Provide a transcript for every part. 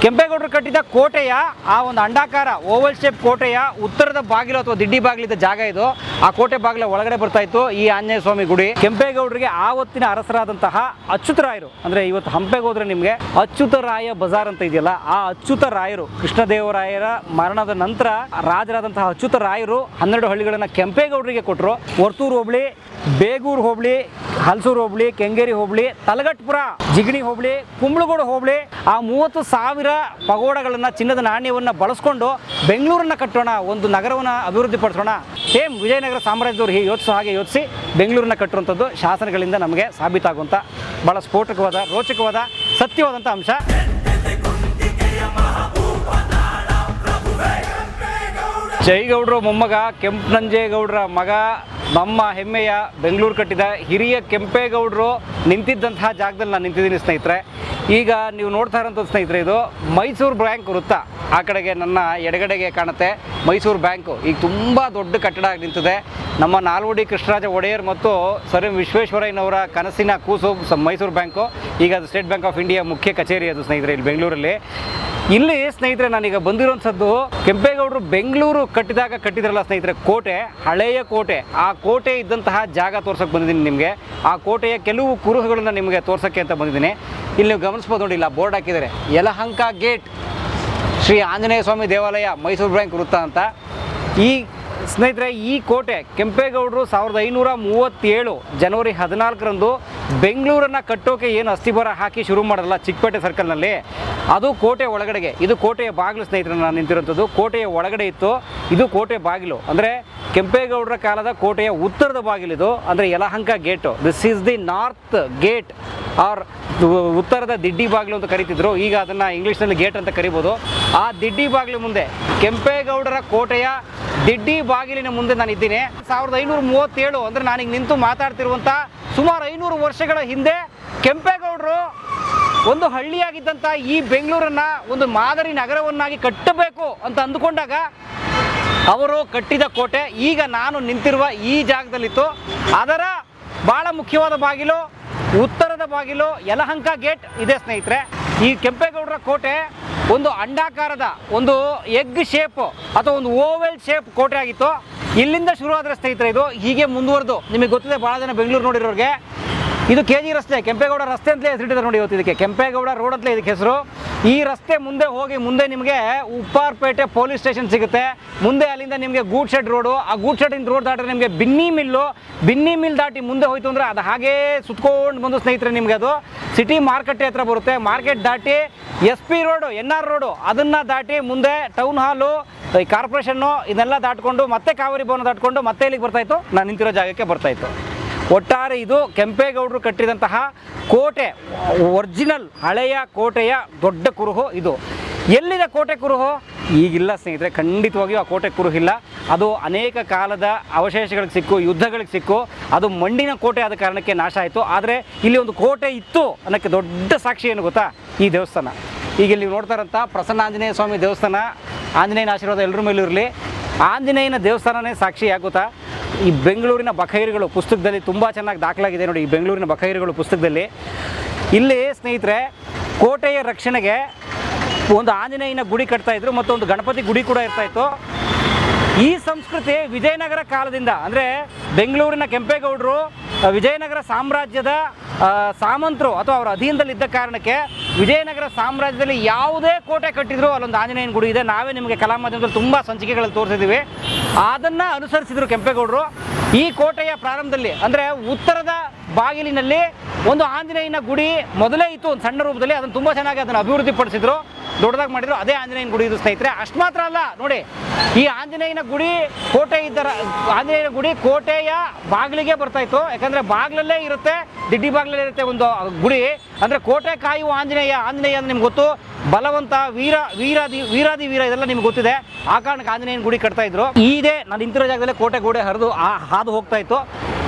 ಕೆಂಪೇಗೌಡರು ಕಟ್ಟಿದ ಕೋಟೆಯ ಆ ಒಂದು ಅಂಡಾಕಾರ ಓವಲ್ ಶೇಪ್ ಕೋಟೆಯ ಉತ್ತರದ ಬಾಗಿಲು ಅಥವಾ ದಿಡ್ಡಿ ಬಾಗಿಲಿದ್ದ ಜಾಗ ಇದು. ಆ ಕೋಟೆ ಬಾಗಿಲ ಒಳಗಡೆ ಬರ್ತಾ ಇತ್ತು ಈ ಆಂಜನೇಯ ಸ್ವಾಮಿ ಗುಡಿ. ಕೆಂಪೇಗೌಡರಿಗೆ ಆವತ್ತಿನ ಅರಸರಾದಂತಹ ಅಚ್ಯುತರಾಯರು, ಅಂದ್ರೆ ಇವತ್ತು ಹಂಪೆಗೆ ಹೋದ್ರೆ ನಿಮಗೆ ಅಚ್ಯುತರಾಯ ಬಜಾರ್ ಅಂತ ಇದೆಯಲ್ಲ, ಆ ಅಚ್ಯುತರಾಯರು ಕೃಷ್ಣದೇವರಾಯರ ಮರಣದ ನಂತರ ರಾಜರಾದಂತಹ ಅಚ್ಯುತರಾಯರು 12 ಹಳ್ಳಿಗಳನ್ನ ಕೆಂಪೇಗೌಡರಿಗೆ ಕೊಟ್ಟರು. ವರ್ತೂರು ಹೋಬಳಿ, ಬೇಗೂರು ಹೋಬಳಿ, ಹಲಸೂರು ಹೋಬಳಿ, ಕೆಂಗೇರಿ ಹೋಬಳಿ, ತಲಗಟ್ಪುರ, ಜಿಗಣಿ ಹೋಬಳಿ, ಕುಂಬಳಗೋಡು ಹೋಬಳಿ, ಆ 30,000 ಪಗೋಡಗಳನ್ನ, ಚಿನ್ನದ ನಾಣ್ಯವನ್ನ ಬಳಸ್ಕೊಂಡು ಬೆಂಗಳೂರನ್ನ ಕಟ್ಟೋಣ, ಒಂದು ನಗರವನ್ನ ಅಭಿವೃದ್ಧಿ ಪಡಿಸೋಣ, ಸೇಮ್ ವಿಜಯನಗರ ಸಾಮ್ರಾಜ್ಯದವರು ಹಾಗೆ ಯೋಚಿಸಿ ಬೆಂಗಳೂರನ್ನ ಕಟ್ಟುವಂಥದ್ದು ಶಾಸನಗಳಿಂದ ನಮಗೆ ಸಾಬೀತಾಗುವಂಥ ಬಹಳ ಸ್ಫೋಟಕವಾದ, ರೋಚಕವಾದ, ಸತ್ಯವಾದಂಥ ಅಂಶ. ಜೈಗೌಡರು ಮೊಮ್ಮಗ ಕೆಂಪನಂಜೇಗೌಡರ ಮಗ, ನಮ್ಮ ಹೆಮ್ಮೆಯ ಬೆಂಗಳೂರು ಕಟ್ಟಿದ ಹಿರಿಯ ಕೆಂಪೇಗೌಡರು ನಿಂತಿದ್ದಂತಹ ಜಾಗದಲ್ಲಿ ನಾನು ನಿಂತಿದ್ದೀನಿ ಸ್ನೇಹಿತರೆ. ಈಗ ನೀವು ನೋಡ್ತಾ ಇರೋಂಥದ್ದು ಸ್ನೇಹಿತರೆ, ಇದು ಮೈಸೂರು ಬ್ಯಾಂಕ್ ವೃತ್ತ. ಆ ಕಡೆಗೆ ನನ್ನ ಎಡಗಡೆಗೆ ಕಾಣುತ್ತೆ ಮೈಸೂರು ಬ್ಯಾಂಕು. ಈಗ ತುಂಬ ದೊಡ್ಡ ಕಟ್ಟಡ ಆಗಿ ನಿಂತಿದೆ. ನಮ್ಮ ನಾಲ್ವಡಿ ಕೃಷ್ಣರಾಜ ಒಡೆಯರ್ ಮತ್ತು ಸರ್ ಎಂ ವಿಶ್ವೇಶ್ವರಯ್ಯನವರ ಕನಸಿನ ಕೂಸು ಮೈಸೂರು ಬ್ಯಾಂಕು. ಈಗ ಅದು ಸ್ಟೇಟ್ ಬ್ಯಾಂಕ್ ಆಫ್ ಇಂಡಿಯಾ ಮುಖ್ಯ ಕಚೇರಿ ಅದು ಸ್ನೇಹಿತರೆ ಇಲ್ಲಿ ಬೆಂಗಳೂರಲ್ಲಿ. ಇಲ್ಲಿ ಸ್ನೇಹಿತರೆ ನಾನೀಗ ಬಂದಿರೋಂಥದ್ದು ಕೆಂಪೇಗೌಡರು ಬೆಂಗಳೂರು ಕಟ್ಟಿದ್ರಲ್ಲ ಸ್ನೇಹಿತರೆ ಕೋಟೆ, ಹಳೆಯ ಕೋಟೆ. ಆ ಕೋಟೆ ಇದ್ದಂತಹ ಜಾಗ ತೋರ್ಸಕ್ಕೆ ಬಂದಿದ್ದೀನಿ ನಿಮಗೆ. ಆ ಕೋಟೆಯ ಕೆಲವು ಕುರುಹುಗಳನ್ನು ನಿಮಗೆ ತೋರ್ಸೋಕ್ಕೆ ಅಂತ ಬಂದಿದ್ದೀನಿ. ಇಲ್ಲಿ ನೀವು ಗಮನಿಸ್ಬೋದು ನೋಡಿ, ಇಲ್ಲ ಬೋರ್ಡ್ ಹಾಕಿದ್ದಾರೆ, ಯಲಹಂಕ ಗೇಟ್ ಶ್ರೀ ಆಂಜನೇಯ ಸ್ವಾಮಿ ದೇವಾಲಯ ಮೈಸೂರು ಬ್ಯಾಂಕ್ ವೃತ್ತ ಅಂತ. ಈ ಸ್ನೇಹಿತರೆ ಈ ಕೋಟೆ ಕೆಂಪೇಗೌಡರು 1537 ಜನವರಿ 14ರಂದು ಬೆಂಗಳೂರನ್ನು ಕಟ್ಟೋಕೆ ಏನು ಅಸ್ಥಿಬರ ಹಾಕಿ ಶುರು ಮಾಡಲ್ಲ ಚಿಕ್ಕಪೇಟೆ ಸರ್ಕಲ್ನಲ್ಲಿ, ಅದು ಕೋಟೆ ಒಳಗಡೆಗೆ. ಇದು ಕೋಟೆಯ ಬಾಗಿಲು ಸ್ನೇಹಿತರೆ, ನಾನು ನಿಂತಿರೋಂಥದ್ದು ಕೋಟೆಯ ಒಳಗಡೆ ಇತ್ತು. ಇದು ಕೋಟೆ ಬಾಗಿಲು, ಅಂದರೆ ಕೆಂಪೇಗೌಡರ ಕಾಲದ ಕೋಟೆಯ ಉತ್ತರದ ಬಾಗಿಲಿದು, ಅಂದರೆ Yelahanka gate. This is the north gate or ಉತ್ತರದ ದಿಡ್ಡಿ ಬಾಗಿಲು ಅಂತ ಕರಿತಿದ್ರು. ಈಗ ಅದನ್ನು ಇಂಗ್ಲೀಷ್ನಲ್ಲಿ ಗೇಟ್ ಅಂತ ಕರಿಬೋದು. ಆ ದಿಡ್ಡಿ ಬಾಗಿಲು ಮುಂದೆ, ಕೆಂಪೇಗೌಡರ ಕೋಟೆಯ ದಿಡ್ಡಿ ಬಾಗಿಲಿನ ಮುಂದೆ ನಾನು ಇದ್ದೀನಿ. 1537 ಅಂದರೆ ನಾನೀಗ ನಿಂತು ಮಾತಾಡ್ತಿರುವಂಥ ಸುಮಾರು 500 ವರ್ಷಗಳ ಹಿಂದೆ ಕೆಂಪೇಗೌಡರು ಒಂದು ಹಳ್ಳಿಯಾಗಿದ್ದಂಥ ಈ ಬೆಂಗಳೂರನ್ನು ಒಂದು ಮಾದರಿ ನಗರವನ್ನಾಗಿ ಕಟ್ಟಬೇಕು ಅಂತ ಅಂದುಕೊಂಡಾಗ ಅವರು ಕಟ್ಟಿದ ಕೋಟೆ ಈಗ ನಾನು ನಿಂತಿರುವ ಈ ಜಾಗದಲ್ಲಿತ್ತು. ಅದರ ಭಾಳ ಮುಖ್ಯವಾದ ಬಾಗಿಲು, ಉತ್ತರದ ಬಾಗಿಲು, ಯಲಹಂಕ ಗೇಟ್ ಇದೆ ಸ್ನೇಹಿತರೆ. ಈ ಕೆಂಪೇಗೌಡರ ಕೋಟೆ ಒಂದು ಅಂಡಾಕಾರದ, ಒಂದು ಎಗ್ ಶೇಪ್ ಅಥವಾ ಒಂದು ಓವೆಲ್ ಶೇಪ್ ಕೋಟೆ ಆಗಿತ್ತು. ಇಲ್ಲಿಂದ ಶುರು ಆದರೆ ಸ್ನೇಹಿತರೆ ಇದು ಹೀಗೆ ಮುಂದುವರೆದು, ನಿಮಗೆ ಗೊತ್ತಿದೆ ಭಾಳ ಜನ ಬೆಂಗಳೂರು ನೋಡಿರೋರಿಗೆ, ಇದು KG ರಸ್ತೆ, ಕೆಂಪೇಗೌಡ ರಸ್ತೆ ಅಂತಲೇ ಹೆಸರಿಟ್ಟಿದ್ದಾರೆ ನೋಡಿ ಇವತ್ತು ಇದಕ್ಕೆ, ಕೆಂಪೇಗೌಡ ರೋಡ್ ಅಂತಲೇ ಇದಕ್ಕೆ ಹೆಸರು. ಈ ರಸ್ತೆ ಮುಂದೆ ಹೋಗಿ ಮುಂದೆ ನಿಮಗೆ ಉಪ್ಪಾರಪೇಟೆ ಪೊಲೀಸ್ ಸ್ಟೇಷನ್ ಸಿಗುತ್ತೆ. ಮುಂದೆ ಅಲ್ಲಿಂದ ನಿಮಗೆ ಗೂಡ್ ಶೆಡ್ ರೋಡು, ಆ ಗೂಡ್ ಶೆಡ್ ರೋಡ್ ದಾಟಿದ್ರೆ ನಿಮಗೆ ಬಿನ್ನಿ ಮಿಲ್ ದಾಟಿ ಮುಂದೆ ಹೋಯ್ತು ಅಂದರೆ ಅದು ಹಾಗೇ ಸುತ್ಕೊಂಡು ಬಂದು ಸ್ನೇಹಿತರೆ ನಿಮಗೆ ಅದು ಸಿಟಿ ಮಾರ್ಕೆಟ್ ಹತ್ರ ಬರುತ್ತೆ. ಮಾರ್ಕೆಟ್ ದಾಟಿ SP ರೋಡು, NR ರೋಡು, ಅದನ್ನು ದಾಟಿ ಮುಂದೆ ಟೌನ್ ಹಾಲು, ಕಾರ್ಪೊರೇಷನ್ನು, ಇದನ್ನೆಲ್ಲ ದಾಟ್ಕೊಂಡು ಮತ್ತೆ ಕಾವೇರಿ ಭವನ ದಾಟ್ಕೊಂಡು ಮತ್ತೆ ಇಲ್ಲಿಗೆ ಬರ್ತಾಯಿತ್ತು, ನಾನು ನಿಂತಿರೋ ಜಾಗಕ್ಕೆ ಬರ್ತಾಯಿತ್ತು. ಒಟ್ಟಾರೆ ಇದು ಕೆಂಪೇಗೌಡರು ಕಟ್ಟಿದಂತಹ ಕೋಟೆ, ಒರಿಜಿನಲ್ ಹಳೆಯ ಕೋಟೆಯ ದೊಡ್ಡ ಕುರುಹು ಇದು. ಎಲ್ಲಿದೆ ಕೋಟೆ ಕುರುಹು? ಈಗಿಲ್ಲ ಸ್ನೇಹಿತರೆ, ಖಂಡಿತವಾಗಿಯೂ ಆ ಕೋಟೆ ಕುರುಹಿಲ್ಲ. ಅದು ಅನೇಕ ಕಾಲದ ಅವಶೇಷಗಳಿಗೆ ಸಿಕ್ಕು, ಯುದ್ಧಗಳಿಗೆ ಸಿಕ್ಕು, ಅದು ಮಣ್ಣಿನ ಕೋಟೆ ಆದ ಕಾರಣಕ್ಕೆ ನಾಶ ಆಯಿತು. ಆದರೆ ಇಲ್ಲಿ ಒಂದು ಕೋಟೆ ಇತ್ತು ಅನ್ನೋಕ್ಕೆ ದೊಡ್ಡ ಸಾಕ್ಷಿ ಏನು ಗೊತ್ತಾ? ಈ ದೇವಸ್ಥಾನ. ಈಗ ಇಲ್ಲಿ ನೋಡ್ತಾ ಇರೋಂಥ ಪ್ರಸನ್ನ ಆಂಜನೇಯ ಸ್ವಾಮಿ ದೇವಸ್ಥಾನ, ಆಂಜನೇಯನ ಆಶೀರ್ವಾದ ಎಲ್ಲರ ಮೇಲೂ ಇರಲಿ. ಆಂಜನೇಯನ ದೇವಸ್ಥಾನನೇ ಸಾಕ್ಷಿ ಯಾಗುತ್ತಾ? ಈ ಬೆಂಗಳೂರಿನ ಬಖೈರುಗಳು ಪುಸ್ತಕದಲ್ಲಿ ತುಂಬ ಚೆನ್ನಾಗಿ ದಾಖಲಾಗಿದೆ ನೋಡಿ. ಈ ಬೆಂಗಳೂರಿನ ಬಖೈರುಗಳು ಪುಸ್ತಕದಲ್ಲಿ ಇಲ್ಲಿ ಸ್ನೇಹಿತರೆ ಕೋಟೆಯ ರಕ್ಷಣೆಗೆ ಒಂದು ಆಂಜನೇಯನ ಗುಡಿ ಕಟ್ತಾಯಿದ್ರು ಮತ್ತು ಒಂದು ಗಣಪತಿ ಗುಡಿ ಕೂಡ ಇರ್ತಾಯಿತ್ತು. ಈ ಸಂಸ್ಕೃತಿ ವಿಜಯನಗರ ಕಾಲದಿಂದ, ಅಂದರೆ ಬೆಂಗಳೂರಿನ ಕೆಂಪೇಗೌಡರು ವಿಜಯನಗರ ಸಾಮ್ರಾಜ್ಯದ ಸಾಮಂತರು ಅಥವಾ ಅವರ ಅಧೀನದಲ್ಲಿದ್ದ ಕಾರಣಕ್ಕೆ ವಿಜಯನಗರ ಸಾಮ್ರಾಜ್ಯದಲ್ಲಿ ಯಾವುದೇ ಕೋಟೆ ಕಟ್ಟಿದ್ರು ಅಲ್ಲೊಂದು ಆಂಜನೇಯನ ಗುಡಿ ಇದೆ. ನಾವೇ ನಿಮಗೆ ಕಲಾ ಮಾಧ್ಯಮದಲ್ಲಿ ತುಂಬ ಸಂಚಿಕೆಗಳಲ್ಲಿ ತೋರಿಸಿದ್ದೀವಿ. ಅದನ್ನು ಅನುಸರಿಸಿದರು ಕೆಂಪೇಗೌಡರು. ಈ ಕೋಟೆಯ ಪ್ರಾರಂಭದಲ್ಲಿ, ಅಂದರೆ ಉತ್ತರದ ಬಾಗಿಲಿನಲ್ಲಿ ಒಂದು ಆಂಜನೇಯನ ಗುಡಿ ಮೊದಲೇ ಇತ್ತು ಒಂದು ಸಣ್ಣ ರೂಪದಲ್ಲಿ. ಅದನ್ನು ತುಂಬ ಚೆನ್ನಾಗಿ ಅದನ್ನು ಅಭಿವೃದ್ಧಿ ಪಡಿಸಿದ್ರು, ದೊಡ್ಡದಾಗಿ ಮಾಡಿದ್ರು. ಅದೇ ಆಂಜನೇಯನ ಗುಡಿ ಇದು ಸ್ನೇಹಿತರೆ. ಅಷ್ಟು ಮಾತ್ರ ಅಲ್ಲ ನೋಡಿ, ಈ ಆಂಜನೇಯನ ಗುಡಿ ಆಂಜನೇಯನ ಗುಡಿ ಕೋಟೆಯ ಬಾಗಿಲಿಗೆ ಬರ್ತಾಯಿತ್ತು. ಯಾಕಂದರೆ ಬಾಗಿಲಲ್ಲೇ ಇರುತ್ತೆ, ದಿಡ್ಡಿ ಬಾಗಿಲಲ್ಲೇ ಇರುತ್ತೆ ಒಂದು ಗುಡಿ. ಅಂದರೆ ಕೋಟೆ ಕಾಯುವ ಆಂಜನೇಯ ಅಂದರೆ ನಿಮ್ಗೆ ಗೊತ್ತು, ಬಲವಂತ, ವೀರಾದಿ ಇದೆಲ್ಲ ನಿಮ್ಗೆ ಗೊತ್ತಿದೆ. ಆ ಕಾರಣಕ್ಕೆ ಆಂಜನೇಯನ ಗುಡಿ ಕಟ್ತಾ ಇದ್ರು. ಇದೇ ನಾನು ನಿಂತಿರೋ ಜಾಗದಲ್ಲೇ ಕೋಟೆ ಗೋಡೆ ಹಾದು ಹೋಗ್ತಾ ಇತ್ತು.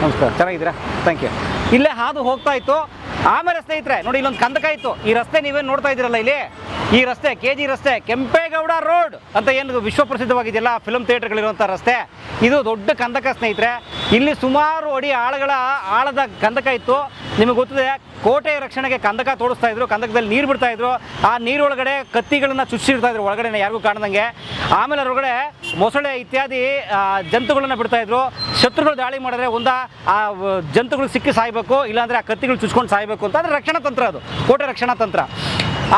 ನಮಸ್ಕಾರ, ಚೆನ್ನಾಗಿದ್ದೀರಾ? Thank you. ಇಲ್ಲೇ ಹಾದು ಹೋಗ್ತಾ ಇತ್ತು. ಆಮೇಲೆ ಸ್ನೇಹಿತರೆ ನೋಡಿ, ಇಲ್ಲೊಂದು ಕಂದಕ ಇತ್ತು. ಈ ರಸ್ತೆ ನೀವೇನು ನೋಡ್ತಾ ಇದ್ದೀರಲ್ಲ ಇಲ್ಲಿ, ಈ ರಸ್ತೆ KG ರಸ್ತೆ, ಕೆಂಪೇಗೌಡ ರೋಡ್ ಅಂತ ಏನು ವಿಶ್ವಪ್ರಸಿದ್ಧವಾಗಿದೆಯಲ್ಲ ಫಿಲ್ಮ್ ಥಿಯೇಟರ್ಗಳಿರುವಂಥ ರಸ್ತೆ, ಇದು ದೊಡ್ಡ ಕಂದಕ ಸ್ನೇಹಿತರೆ. ಇಲ್ಲಿ ಸುಮಾರು ಅಡಿ ಆಳದ ಕಂದಕ ಇತ್ತು. ನಿಮಗೆ ಗೊತ್ತಿದೆ, ಕೋಟೆ ರಕ್ಷಣೆಗೆ ಕಂದಕ ತೋರಿಸ್ತಾ ಇದ್ರು, ಕಂದಕದಲ್ಲಿ ನೀರು ಬಿಡ್ತಾ ಇದ್ರು, ಆ ನೀರೊಳಗಡೆ ಕತ್ತಿಗಳನ್ನು ಚುಚ್ಚಿರ್ತಾ ಇದ್ರು ಒಳಗಡೆ ಯಾರಿಗೂ ಕಾಣದಂಗೆ. ಆಮೇಲೆ ಅದರೊಳಗಡೆ ಮೊಸಳೆ ಇತ್ಯಾದಿ ಜಂತುಗಳನ್ನು ಬಿಡ್ತಾ ಇದ್ರು. ಶತ್ರುಗಳು ದಾಳಿ ಮಾಡಿದ್ರೆ ಆ ಜಂತುಗಳು ಸಿಕ್ಕಿ ಸಾಯಬೇಕು, ಇಲ್ಲಾಂದರೆ ಆ ಕತ್ತಿಗಳು ಚುಚ್ಕೊಂಡು ಸಾಯಬೇಕು ಅಂತ. ಅಂದರೆ ರಕ್ಷಣಾ ತಂತ್ರ, ಅದು ಕೋಟೆ ರಕ್ಷಣಾ ತಂತ್ರ.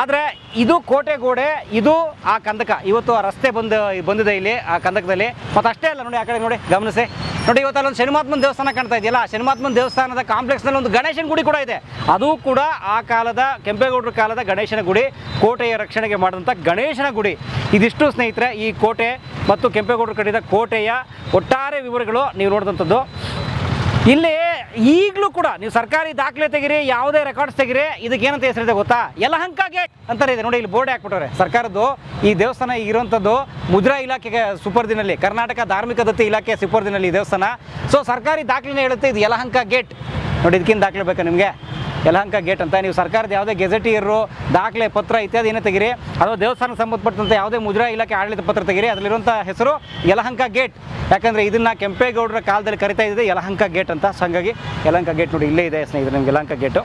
ಆದರೆ ಇದು ಕೋಟೆ ಗೋಡೆ, ಇದು ಆ ಕಂದಕ. ಇವತ್ತು ಆ ರಸ್ತೆ ಬಂದಿದೆ ಇಲ್ಲಿ ಆ ಕಂದಕದಲ್ಲಿ. ಮತ್ತು ಅಷ್ಟೇ ಅಲ್ಲ, ನೋಡಿ ಆ ಕಡೆ ನೋಡಿ, ಗಮನಿಸಿ ನೋಡಿ, ಇವತ್ತು ಅಲ್ಲೊಂದು ಶನಿಮಾತ್ಮನ ದೇವಸ್ಥಾನ ಕಾಣ್ತಾ ಇದೆಯಲ್ಲ, ಶನಿಮಾತ್ಮನ ದೇವಸ್ಥಾನದ ಕಾಂಪ್ಲೆಕ್ಸ್ನಲ್ಲಿ ಒಂದು ಗಣೇಶನ ಗುಡಿ ಕೂಡ ಇದೆ. ಅದು ಕೂಡ ಆ ಕಾಲದ ಕೆಂಪೇಗೌಡರ ಕಾಲದ ಗಣೇಶನ ಗುಡಿ, ಕೋಟೆಯ ರಕ್ಷಣೆಗೆ ಮಾಡಿದಂಥ ಗಣೇಶನ ಗುಡಿ. ಇದಿಷ್ಟು ಸ್ನೇಹಿತರೆ ಈ ಕೋಟೆ ಮತ್ತು ಕೆಂಪೇಗೌಡರು ಕಟ್ಟಿದ ಕೋಟೆಯ ಒಟ್ಟಾರೆ ವಿವರಗಳು ನೀವು ನೋಡಿದಂಥದ್ದು. ಇಲ್ಲಿ ಈಗಲೂ ಕೂಡ ನೀವು ಸರ್ಕಾರಿ ದಾಖಲೆ ತೆಗಿರಿ, ಯಾವುದೇ ರೆಕಾರ್ಡ್ಸ್ ತೆಗಿರಿ, ಇದಕ್ಕೆ ಏನಂತ ಹೆಸರಿದೆ ಗೊತ್ತಾ? ಯಲಹಂಕ ಗೇಟ್ ಅಂತಾರೆ ಇದೆ ನೋಡಿ. ಇಲ್ಲಿ ಬೋರ್ಡ್ ಹಾಕ್ಬಿಟ್ಟವ್ರೆ ಸರ್ಕಾರದ್ದು. ಈ ದೇವಸ್ಥಾನ ಇರುವಂಥದ್ದು ಮುದ್ರಾ ಇಲಾಖೆಗೆ ಸುಪರ್ದಿನಲ್ಲಿ, ಕರ್ನಾಟಕ ಧಾರ್ಮಿಕ ದತ್ತಿ ಇಲಾಖೆ ಸುಪರ್ದಿನಲ್ಲಿ ಈ ದೇವಸ್ಥಾನ. ಸೊ ಸರ್ಕಾರಿ ದಾಖಲೆನೇ ಹೇಳುತ್ತೆ ಇದು ಯಲಹಂಕ ಗೇಟ್. ನೋಡಿ, ಇದಕ್ಕಿಂತ ದಾಖಲೆ ಬೇಕಾ ನಿಮಗೆ? ಯಲಹಂಕ ಗೇಟ್ ಅಂತ. ನೀವು ಸರ್ಕಾರದ ಯಾವುದೇ ಗೆಜೆಟಿಯರು ದಾಖಲೆ ಪತ್ರ ಇತ್ಯಾದಿ ಏನೇ ತೆಗಿರಿ, ಅಥವಾ ದೇವಸ್ಥಾನಕ್ಕೆ ಸಂಬಂಧಪಟ್ಟಂತೆ ಯಾವುದೇ ಮುದ್ರಾ ಇಲಾಖೆ ಆಡಳಿತ ಪತ್ರ ತೆಗಿರಿ, ಅದರಲ್ಲಿರುವಂಥ ಹೆಸರು ಯಲಹಂಕ ಗೇಟ್. ಯಾಕಂದರೆ ಇದನ್ನು ಕೆಂಪೇಗೌಡರ ಕಾಲದಲ್ಲಿ ಕರಿತಾ ಇದ್ದಿದೆ ಯಲಹಂಕ ಗೇಟ್ ಅಂತ. ಸೊ ಹಾಗಾಗಿ ಯಲಹಂಕ ಗೇಟ್ ನೋಡಿ ಇಲ್ಲೇ ಇದೆ ಸ್ನೇಹಿತರೆ ನಿಮ್ಗೆ ಯಲಹಂಕ ಗೇಟು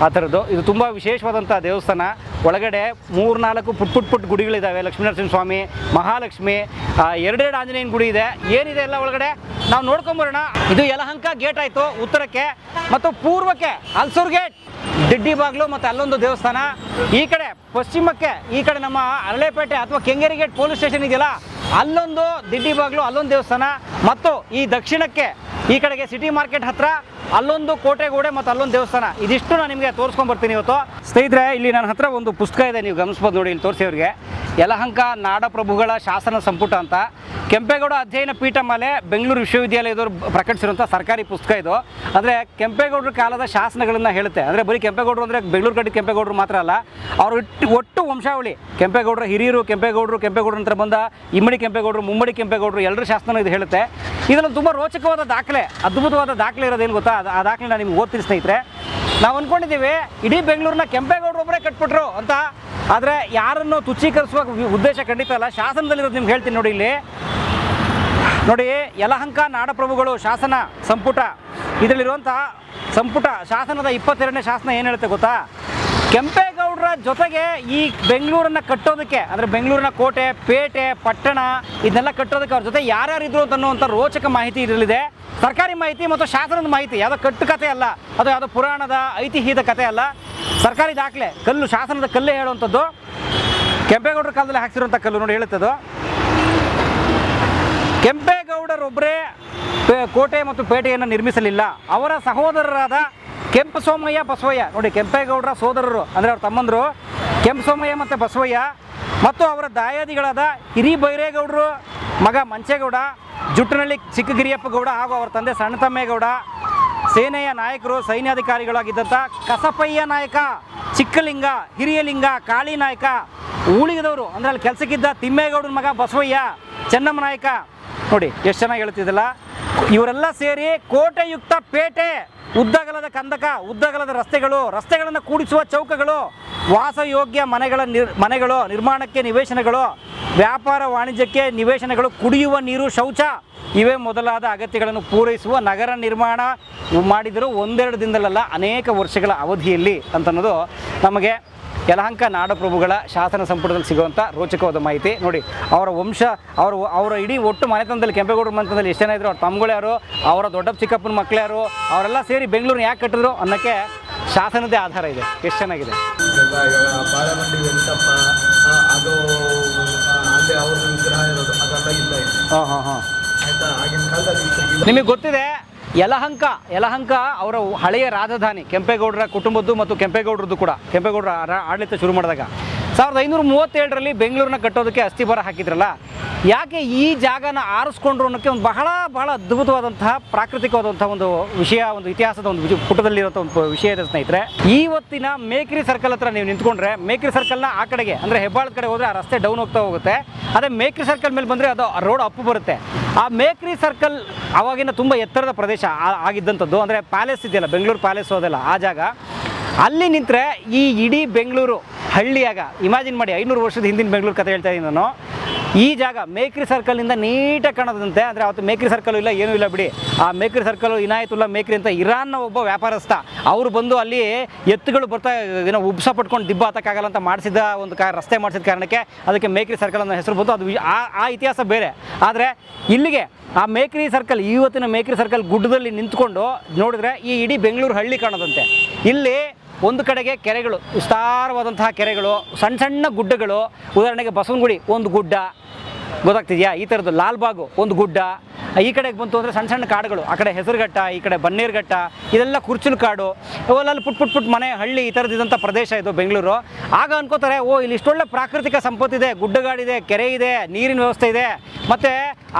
ಆ ಥರದ್ದು. ಇದು ತುಂಬ ವಿಶೇಷವಾದಂಥ ದೇವಸ್ಥಾನ. ಒಳಗಡೆ 3-4 ಪುಟ್ ಗುಡಿಗಳಿದ್ದಾವೆ. ಲಕ್ಷ್ಮೀನರಸಿಂಹ ಸ್ವಾಮಿ, ಮಹಾಲಕ್ಷ್ಮಿ, 2 ಆಂಜನೇಯನ ಗುಡಿ ಇದೆ. ಏನಿದೆ ಎಲ್ಲ ಒಳಗಡೆ ನಾವು ನೋಡ್ಕೊಂಬರೋಣ. ಇದು ಯಲಹಂಕ ಗೇಟ್ ಆಯಿತು ಉತ್ತರಕ್ಕೆ. ಮತ್ತು ಪೂರ್ವಕ್ಕೆ ಹಲ್ಸೂರು ಗೇಟ್, ದಿಡ್ಡಿ ಬಾಗಿಲು, ಮತ್ತು ಅಲ್ಲೊಂದು ದೇವಸ್ಥಾನ. ಈ ಕಡೆ ಪಶ್ಚಿಮಕ್ಕೆ, ಈ ಕಡೆ ನಮ್ಮ ಅರಳೆಪೇಟೆ ಅಥವಾ ಕೆಂಗೇರಿ ಗೇಟ್ ಪೊಲೀಸ್ ಸ್ಟೇಷನ್ ಇದೆಯಲ್ಲ, ಅಲ್ಲೊಂದು ದಿಡ್ಡಿ ಬಾಗಿಲು, ಅಲ್ಲೊಂದು ದೇವಸ್ಥಾನ. ಮತ್ತು ಈ ದಕ್ಷಿಣಕ್ಕೆ, ಈ ಕಡೆಗೆ ಸಿಟಿ ಮಾರ್ಕೆಟ್ ಹತ್ರ ಅಲ್ಲೊಂದು ಕೋಟೆ ಗೋಡೆ ಮತ್ತು ಅಲ್ಲೊಂದು ದೇವಸ್ಥಾನ. ಇದಿಷ್ಟು ನಾನು ನಿಮಗೆ ತೋರಿಸ್ಕೊಂಡ್ಬರ್ತೀನಿ ಇವತ್ತು ಸ್ನೇಹಿತರೆ. ಇಲ್ಲಿ ನನ್ನ ಹತ್ರ ಒಂದು ಪುಸ್ತಕ ಇದೆ, ನೀವು ಗಮನಿಸ್ಬೋದು ನೋಡಿ ಇಲ್ಲಿ ತೋರಿಸಿವ್ರಿಗೆ. ಯಲಹಂಕ ನಾಡಪ್ರಭುಗಳ ಶಾಸನ ಸಂಪುಟ ಅಂತ ಕೆಂಪೇಗೌಡ ಅಧ್ಯಯನ ಪೀಠಮಾಲೆ ಬೆಂಗಳೂರು ವಿಶ್ವವಿದ್ಯಾಲಯದವರು ಪ್ರಕಟಿಸಿರುವಂಥ ಸರ್ಕಾರಿ ಪುಸ್ತಕ ಇದು. ಅಂದರೆ ಕೆಂಪೇಗೌಡರ ಕಾಲದ ಶಾಸನಗಳನ್ನು ಹೇಳುತ್ತೆ. ಅಂದರೆ ಬರೀ ಕೆಂಪೇಗೌಡರು ಅಂದರೆ ಬೆಂಗಳೂರು ಕಟ್ಟಿದ ಕೆಂಪೇಗೌಡರು ಮಾತ್ರ ಅಲ್ಲ, ಅವರು ಒಟ್ಟು ವಂಶಾವಳಿ, ಕೆಂಪೇಗೌಡರ ಹಿರಿಯರು, ಕೆಂಪೇಗೌಡರ ನಂತರ ಬಂದ ಇಮ್ಮಡಿ ಕೆಂಪೇಗೌಡರು, ಮುಮ್ಮಡಿ ಕೆಂಪೇಗೌಡರು, ಎಲ್ಲರ ಶಾಸನ ಇದು ಹೇಳುತ್ತೆ. ಇದರಲ್ಲಿ ತುಂಬ ರೋಚಕವಾದ ದಾಖಲೆ, ಅದ್ಭುತವಾದ ದಾಖಲೆ ಇರೋದೇನು ಗೊತ್ತಾ? ಆ ದಾಖಲೆ ನಾನು ನಿಮ್ಗೆ ಓದ್ತೀನಿ ಸ್ನೇಹಿತರೆ. ನಾವು ಅಂದ್ಕೊಂಡಿದ್ದೀವಿ ಇಡೀ ಬೆಂಗಳೂರನ್ನ ಕೆಂಪೇಗೌಡರು ಒಬ್ಬರೇ ಕಟ್ಬಿಟ್ರು ಅಂತ. ಆದರೆ ಯಾರನ್ನು ತುಚ್ಛೀಕರಿಸುವ ಉದ್ದೇಶ ಖಂಡಿತ ಅಲ್ಲ. ಶಾಸನದಲ್ಲಿರೋದು ನಿಮ್ಗೆ ಹೇಳ್ತೀನಿ ನೋಡಿ. ಇಲ್ಲಿ ನೋಡಿ, ಯಲಹಂಕ ನಾಡಪ್ರಭುಗಳು ಶಾಸನ ಸಂಪುಟ, ಇದರಲ್ಲಿರುವಂಥ ಸಂಪುಟ ಶಾಸನದ 22ನೇ ಶಾಸನ ಏನು ಹೇಳುತ್ತೆ ಗೊತ್ತಾ? ಕೆಂಪೇಗೌಡರ ಜೊತೆಗೆ ಈ ಬೆಂಗಳೂರನ್ನು ಕಟ್ಟೋದಕ್ಕೆ, ಅಂದರೆ ಬೆಂಗಳೂರಿನ ಕೋಟೆ, ಪೇಟೆ, ಪಟ್ಟಣ ಇದನ್ನೆಲ್ಲ ಕಟ್ಟೋದಕ್ಕೆ ಅವ್ರ ಜೊತೆ ಯಾರ್ಯಾರಿದ್ರು ಅನ್ನುವಂಥ ರೋಚಕ ಮಾಹಿತಿ ಇದರಲ್ಲಿದೆ. ಸರ್ಕಾರಿ ಮಾಹಿತಿ ಮತ್ತು ಶಾಸನದ ಮಾಹಿತಿ, ಯಾವುದೋ ಕಟ್ಟು ಕತೆ ಅಲ್ಲ, ಅದು ಯಾವುದೋ ಪುರಾಣದ ಐತಿಹ್ಯದ ಕತೆ ಅಲ್ಲ. ಸರ್ಕಾರಿ ದಾಖಲೆ, ಕಲ್ಲು, ಶಾಸನದ ಕಲ್ಲೇ ಹೇಳುವಂಥದ್ದು. ಕೆಂಪೇಗೌಡರ ಕಾಲದಲ್ಲಿ ಹಾಕ್ಸಿರುವಂಥ ಕಲ್ಲು ನೋಡಿ ಹೇಳುತ್ತದು. ಕೆಂಪೇಗೌಡರೊಬ್ಬರೇ ಕೋಟೆ ಮತ್ತು ಪೇಟೆಯನ್ನು ನಿರ್ಮಿಸಲಿಲ್ಲ. ಅವರ ಸಹೋದರರಾದ ಕೆಂಪು ಸೋಮಯ್ಯ, ಬಸವಯ್ಯ, ನೋಡಿ ಕೆಂಪೇಗೌಡರ ಸೋದರರು ಅಂದರೆ ಅವ್ರ ತಮ್ಮಂದರು ಕೆಂಪು ಸೋಮಯ್ಯ ಮತ್ತು ಬಸವಯ್ಯ, ಮತ್ತು ಅವರ ದಾಯಾದಿಗಳಾದ ಹಿರಿಬೈರೇಗೌಡರು ಮಗ ಮಂಚೇಗೌಡ, ಜುಟ್ಟಿನಳ್ಳಿ ಚಿಕ್ಕಗಿರಿಯಪ್ಪ ಗೌಡ ಹಾಗೂ ಅವರ ತಂದೆ ಸಣ್ಣತಮ್ಮೇಗೌಡ, ಸೇನೆಯ ನಾಯಕರು, ಸೈನ್ಯಾಧಿಕಾರಿಗಳಾಗಿದ್ದಂಥ ಕಸಪಯ್ಯ ನಾಯಕ, ಚಿಕ್ಕಲಿಂಗ, ಹಿರಿಯಲಿಂಗ, ಕಾಳಿ ನಾಯಕ, ಉಳಿದವರು ಅಂದರೆ ಅಲ್ಲಿ ಕೆಲಸಕ್ಕಿದ್ದ ತಿಮ್ಮೇಗೌಡನ ಮಗ ಬಸವಯ್ಯ, ಚೆನ್ನಮ್ಮ ನಾಯಕ, ನೋಡಿ ಎಷ್ಟು ಚೆನ್ನಾಗಿ ಹೇಳ್ತಿದ್ದಲ್ಲ. ಇವರೆಲ್ಲ ಸೇರಿ ಕೋಟೆಯುಕ್ತ ಪೇಟೆ, ಉದ್ದಗಲದ ಕಂದಕ, ಉದ್ದಗಲದ ರಸ್ತೆಗಳನ್ನು ಕೂಡಿಸುವ ಚೌಕಗಳು, ವಾಸಯೋಗ್ಯ ಮನೆಗಳು ನಿರ್ಮಾಣಕ್ಕೆ ನಿವೇಶನಗಳು, ವ್ಯಾಪಾರ ವಾಣಿಜ್ಯಕ್ಕೆ ನಿವೇಶನಗಳು, ಕುಡಿಯುವ ನೀರು, ಶೌಚ ಇವೇ ಮೊದಲಾದ ಅಗತ್ಯಗಳನ್ನು ಪೂರೈಸುವ ನಗರ ನಿರ್ಮಾಣ ಮಾಡಿದರು. 1-2 ದಿನದಲ್ಲ, ಅನೇಕ ವರ್ಷಗಳ ಅವಧಿಯಲ್ಲಿ ಅಂತನ್ನೋದು ನಮಗೆ ಯಲಹಂಕ ನಾಡಪ್ರಭುಗಳ ಶಾಸನ ಸಂಪುಟದಲ್ಲಿ ಸಿಗುವಂಥ ರೋಚಕವಾದ ಮಾಹಿತಿ. ನೋಡಿ, ಅವರ ವಂಶ, ಅವರ ಇಡೀ ಒಟ್ಟು ಮನೆತನದಲ್ಲಿ, ಕೆಂಪೇಗೌಡರ ಮನೆತನದಲ್ಲಿ ಎಷ್ಟು ಜನ ಇದ್ರು, ಅವ್ರ ತಮ್ಮಗಳು ಯಾರು, ಅವರ ದೊಡ್ಡಪ್ಪ ಚಿಕ್ಕಪ್ಪನ ಮಕ್ಕಳು ಯಾರು, ಅವರೆಲ್ಲ ಸೇರಿ ಬೆಂಗಳೂರನ್ನ ಯಾಕೆ ಕಟ್ಟಿದ್ರು ಅನ್ನೋಕ್ಕೆ ಶಾಸನದೇ ಆಧಾರ ಇದೆ. ಎಷ್ಟು ಚೆನ್ನಾಗಿದೆ. ನಿಮಗೆ ಗೊತ್ತಿದೆ, ಯಲಹಂಕ ಅವರ ಹಳೆಯ ರಾಜಧಾನಿ, ಕೆಂಪೇಗೌಡರ ಕುಟುಂಬದ್ದು ಮತ್ತು ಕೆಂಪೇಗೌಡರದ್ದು ಕೂಡ. ಕೆಂಪೇಗೌಡರ ಆಡಳಿತ ಶುರು ಮಾಡಿದಾಗ 1537ರಲ್ಲಿ ಬೆಂಗಳೂರನ್ನ ಕಟ್ಟೋದಕ್ಕೆ ಅಸ್ಥಿಭಾರ ಹಾಕಿದ್ರಲ್ಲ, ಯಾಕೆ ಈ ಜಾಗನ ಆರಿಸ್ಕೊಂಡ್ರು ಅನ್ನೋಕ್ಕೆ ಒಂದು ಬಹಳ ಅದ್ಭುತವಾದಂತಹ ಪ್ರಾಕೃತಿಕವಾದಂತಹ ಒಂದು ವಿಷಯ, ಒಂದು ಇತಿಹಾಸದ ಒಂದು ಪುಟದಲ್ಲಿರುವಂಥ ಒಂದು ವಿಷಯ ಇದೆ ಸ್ನೇಹಿತರೆ. ಇವತ್ತಿನ ಮೇಕ್ರಿ ಸರ್ಕಲ್ ಹತ್ರ ನೀವು ನಿಂತ್ಕೊಂಡ್ರೆ, ಮೇಕ್ರಿ ಸರ್ಕಲ್ನ ಆ ಕಡೆಗೆ ಅಂದರೆ ಹೆಬ್ಬಾಳದ ಕಡೆ ಹೋದರೆ ಆ ರಸ್ತೆ ಡೌನ್ ಹೋಗುತ್ತೆ. ಅದೇ ಮೇಕ್ರಿ ಸರ್ಕಲ್ ಮೇಲೆ ಬಂದರೆ ಅದು ರೋಡ್ ಅಪ್ಪು ಬರುತ್ತೆ. ಆ ಮೇಕ್ರಿ ಸರ್ಕಲ್ ಆವಾಗಿನ ತುಂಬ ಎತ್ತರದ ಪ್ರದೇಶ ಆಗಿದ್ದಂಥದ್ದು. ಅಂದರೆ ಪ್ಯಾಲೇಸ್ ಇದೆಯಲ್ಲ, ಬೆಂಗಳೂರು ಪ್ಯಾಲೇಸ್ ಹೋದಲ್ಲ ಆ ಜಾಗ, ಅಲ್ಲಿ ನಿಂತರೆ ಈ ಇಡೀ ಬೆಂಗಳೂರು ಹಳ್ಳಿಯಾಗ, ಇಮ್ಯಾಜಿನ್ ಮಾಡಿ 500 ವರ್ಷದ ಹಿಂದಿನ ಬೆಂಗಳೂರು ಕಥೆ ಹೇಳ್ತಾ ಇದ್ದೀನಿ ನಾನು. ಈ ಜಾಗ ಮೇಕ್ರಿ ಸರ್ಕಲ್ನಿಂದ ನೀಟಾಗಿ ಕಾಣೋದಂತೆ. ಅಂದರೆ ಅವತ್ತು ಮೇಕ್ರಿ ಸರ್ಕಲ್ ಇಲ್ಲ, ಏನೂ ಇಲ್ಲ ಬಿಡಿ. ಆ ಮೇಕ್ರಿ ಸರ್ಕಲ್ ಇನಾಯತುಲ್ಲಾ ಮೇಕ್ರಿ ಅಂತ ಇರಾನ್ನ ಒಬ್ಬ ವ್ಯಾಪಾರಸ್ಥ, ಅವರು ಬಂದು ಅಲ್ಲಿ ಎತ್ತುಗಳು ಬರ್ತಾ ಏನೋ ಉಬ್ಸ ಪಟ್ಕೊಂಡು ದಿಬ್ಬ ಹತ್ತಕ್ಕಾಗಲ್ಲ ಅಂತ ಮಾಡಿಸಿದ ಒಂದು ರಸ್ತೆ ಮಾಡಿಸಿದ ಕಾರಣಕ್ಕೆ ಅದಕ್ಕೆ ಮೇಕ್ರಿ ಸರ್ಕಲ್ ಅನ್ನೋ ಹೆಸರು ಬಂತು. ಅದು ಆ ಇತಿಹಾಸ ಬೇರೆ. ಆದರೆ ಇಲ್ಲಿಗೆ ಆ ಮೇಕ್ರಿ ಸರ್ಕಲ್, ಇವತ್ತಿನ ಮೇಕ್ರಿ ಸರ್ಕಲ್ ಗುಡ್ಡದಲ್ಲಿ ನಿಂತ್ಕೊಂಡು ನೋಡಿದ್ರೆ ಈ ಇಡೀ ಬೆಂಗಳೂರು ಹಳ್ಳಿ ಕಾಣೋದಂತೆ. ಇಲ್ಲಿ ಒಂದು ಕಡೆಗೆ ಕೆರೆಗಳು, ವಿಸ್ತಾರವಾದಂತಹ ಕೆರೆಗಳು, ಸಣ್ಣ ಸಣ್ಣ ಗುಡ್ಡಗಳು. ಉದಾಹರಣೆಗೆ ಬಸವನಗುಡಿ ಒಂದು ಗುಡ್ಡ, ಗೊತ್ತಾಗ್ತಿದೆಯಾ? ಈ ಥರದ್ದು ಲಾಲ್ಬಾಗು ಒಂದು ಗುಡ್ಡ. ಈ ಕಡೆಗೆ ಬಂತು ಅಂದರೆ ಸಣ್ಣ ಸಣ್ಣ ಕಾಡುಗಳು, ಆ ಕಡೆ ಹೆಸರುಘಟ್ಟ, ಈ ಕಡೆ ಬನ್ನೇರುಘಟ್ಟ, ಇದೆಲ್ಲ ಕುರ್ಚಲು ಕಾಡು, ಅವೆಲ್ಲ ಪುಟ್ ಮನೆ ಹಳ್ಳಿ, ಈ ಥರದ್ದಿದ್ದಂಥ ಪ್ರದೇಶ ಇದು ಬೆಂಗಳೂರು. ಆಗ ಅನ್ಕೋತಾರೆ, ಓ ಇಲ್ಲಿ ಇಷ್ಟೊಳ್ಳೆ ಪ್ರಾಕೃತಿಕ ಸಂಪತ್ತಿದೆ, ಗುಡ್ಡಗಾಡಿದೆ, ಕೆರೆ ಇದೆ, ನೀರಿನ ವ್ಯವಸ್ಥೆ ಇದೆ, ಮತ್ತು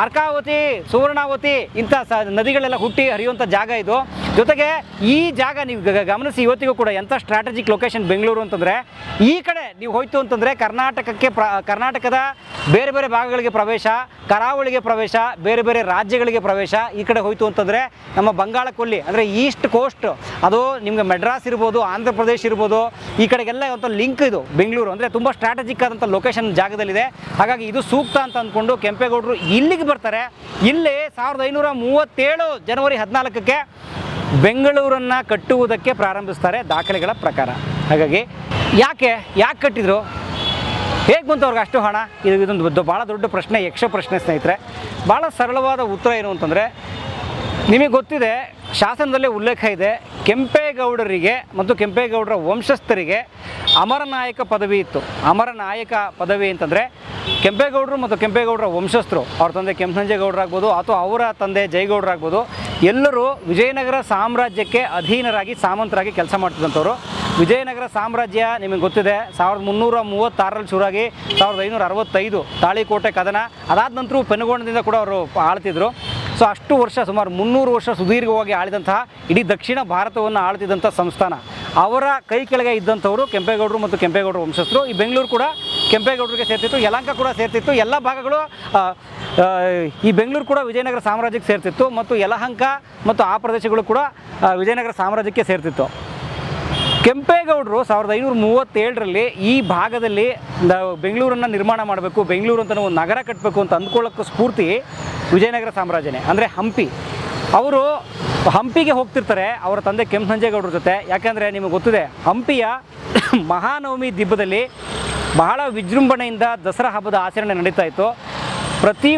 ಅರ್ಕಾವತಿ, ಸುವರ್ಣಾವತಿ ಇಂಥ ನದಿಗಳೆಲ್ಲ ಹುಟ್ಟಿ ಹರಿಯುವಂಥ ಜಾಗ ಇದು. ಜೊತೆಗೆ ಈ ಜಾಗ ನೀವು ಗಮನಿಸಿ, ಇವತ್ತಿಗೂ ಕೂಡ ಎಂಥ ಸ್ಟ್ರಾಟಜಿಕ್ ಲೊಕೇಶನ್ ಬೆಂಗಳೂರು ಅಂತಂದರೆ, ಈ ಕಡೆ ನೀವು ಹೋಯ್ತು ಅಂತಂದರೆ ಕರ್ನಾಟಕದ ಬೇರೆ ಬೇರೆ ಭಾಗಗಳಿಗೆ ಪ್ರವೇಶ, ಕರಾವಳಿಗೆ ಪ್ರವೇಶ, ಬೇರೆ ಬೇರೆ ರಾಜ್ಯಗಳಿಗೆ ಪ್ರವೇಶ. ಈ ಕಡೆ ಹೋಯ್ತು ಅಂತಂದರೆ ನಮ್ಮ ಬಂಗಾಳ ಕೊಲ್ಲಿ ಅಂದರೆ ಈಸ್ಟ್ ಕೋಸ್ಟ್, ಅದು ನಿಮಗೆ ಮೆಡ್ರಾಸ್ ಇರ್ಬೋದು, ಆಂಧ್ರ ಪ್ರದೇಶ ಇರ್ಬೋದು, ಈ ಕಡೆಗೆಲ್ಲ ಒಂದು ಲಿಂಕ್ ಇದು ಬೆಂಗಳೂರು. ಅಂದರೆ ತುಂಬ ಸ್ಟ್ರಾಟಜಿಕ್ ಆದಂಥ ಲೊಕೇಶನ್ ಜಾಗದಲ್ಲಿದೆ. ಹಾಗಾಗಿ ಇದು ಸೂಕ್ತ ಅಂತ ಅಂದ್ಕೊಂಡು ಕೆಂಪೇಗೌಡರು ಇಲ್ಲಿಗೆ ಬರ್ತಾರೆ. ಇಲ್ಲಿ 1537 ಜನವರಿ 14ಕ್ಕೆ ಬೆಂಗಳೂರನ್ನು ಕಟ್ಟುವುದಕ್ಕೆ ಪ್ರಾರಂಭಿಸ್ತಾರೆ ದಾಖಲೆಗಳ ಪ್ರಕಾರ. ಹಾಗಾಗಿ ಯಾಕೆ ಕಟ್ಟಿದ್ರು, ಹೇಗೆ ಬಂತು ಅವ್ರಿಗೆ ಅಷ್ಟು ಹಣ? ಇದೊಂದು ಭಾಳ ದೊಡ್ಡ ಪ್ರಶ್ನೆ, ಯಕ್ಷ ಪ್ರಶ್ನೆ ಸ್ನೇಹಿತರೆ. ಭಾಳ ಸರಳವಾದ ಉತ್ತರ ಏನು ಅಂತಂದರೆ, ನಿಮಗೆ ಗೊತ್ತಿದೆ, ಶಾಸನದಲ್ಲೇ ಉಲ್ಲೇಖ ಇದೆ, ಕೆಂಪೇಗೌಡರಿಗೆ ಮತ್ತು ಕೆಂಪೇಗೌಡರ ವಂಶಸ್ಥರಿಗೆ ಅಮರನಾಯಕ ಪದವಿ ಇತ್ತು. ಅಮರನಾಯಕ ಪದವಿ ಅಂತಂದರೆ ಕೆಂಪೇಗೌಡರು ಮತ್ತು ಕೆಂಪೇಗೌಡರ ವಂಶಸ್ಥರು, ಅವ್ರ ತಂದೆ ಕೆಂಪನಂಜೇಗೌಡರಾಗ್ಬೋದು ಅಥವಾ ಅವರ ತಂದೆ ಜಯಗೌಡರಾಗ್ಬೋದು, ಎಲ್ಲರೂ ವಿಜಯನಗರ ಸಾಮ್ರಾಜ್ಯಕ್ಕೆ ಅಧೀನರಾಗಿ ಸಾಮಂತರಾಗಿ ಕೆಲಸ ಮಾಡ್ತಿದ್ದಂಥವ್ರು. ವಿಜಯನಗರ ಸಾಮ್ರಾಜ್ಯ ನಿಮಗೆ ಗೊತ್ತಿದೆ, 1336ರಲ್ಲಿ ಶುರುವಾಗಿ 1565 ತಾಳಿಕೋಟೆ ಕದನ, ಅದಾದ ನಂತರ ಪೆನುಗೊಂಡದಿಂದ ಕೂಡ ಅವರು ಆಳ್ತಿದ್ರು. ಸೊ ಅಷ್ಟು ವರ್ಷ, ಸುಮಾರು 300 ವರ್ಷ ಸುದೀರ್ಘವಾಗಿ ಆಳಿದಂತಹ, ಇಡೀ ದಕ್ಷಿಣ ಭಾರತವನ್ನು ಆಳ್ತಿದ್ದಂಥ ಸಂಸ್ಥಾನ. ಅವರ ಕೈ ಕೆಳಗೆ ಇದ್ದಂಥವರು ಕೆಂಪೇಗೌಡರು ಮತ್ತು ಕೆಂಪೇಗೌಡರ ವಂಶಸ್ಥರು. ಈ ಬೆಂಗಳೂರು ಕೂಡ ಕೆಂಪೇಗೌಡರಿಗೆ ಸೇರ್ತಿತ್ತು, ಯಲಹಂಕ ಕೂಡ ಸೇರ್ತಿತ್ತು, ಎಲ್ಲ ಭಾಗಗಳು ಈ ಬೆಂಗಳೂರು ಕೂಡ ವಿಜಯನಗರ ಸಾಮ್ರಾಜ್ಯಕ್ಕೆ ಸೇರ್ತಿತ್ತು, ಮತ್ತು ಯಲಹಂಕ ಮತ್ತು ಆ ಪ್ರದೇಶಗಳು ಕೂಡ ವಿಜಯನಗರ ಸಾಮ್ರಾಜ್ಯಕ್ಕೆ ಸೇರ್ತಿತ್ತು. ಕೆಂಪೇಗೌಡರು 1537ರಲ್ಲಿ ಈ ಭಾಗದಲ್ಲಿ ಬೆಂಗಳೂರನ್ನು ನಿರ್ಮಾಣ ಮಾಡಬೇಕು, ಬೆಂಗಳೂರು ಅಂತ ಒಂದು ನಗರ ಕಟ್ಟಬೇಕು ಅಂತ ಅಂದ್ಕೊಳ್ಳೋಕ್ಕೆ ಸ್ಫೂರ್ತಿ ವಿಜಯನಗರ ಸಾಮ್ರಾಜ್ಯನೇ. ಅಂದರೆ ಹಂಪಿ. ಅವರು ಹಂಪಿಗೆ ಹೋಗ್ತಿರ್ತಾರೆ ಅವರ ತಂದೆ ಕೆಂಪನಂಜೇಗೌಡರ ಜೊತೆ. ಯಾಕೆಂದರೆ ನಿಮಗೆ ಗೊತ್ತಿದೆ, ಹಂಪಿಯ ಮಹಾನವಮಿ ದಿಬ್ಬದಲ್ಲಿ ಬಹಳ ವಿಜೃಂಭಣೆಯಿಂದ ದಸರಾ ಹಬ್ಬದ ಆಚರಣೆ ನಡೀತಾ ಇತ್ತು. ಪ್ರತಿ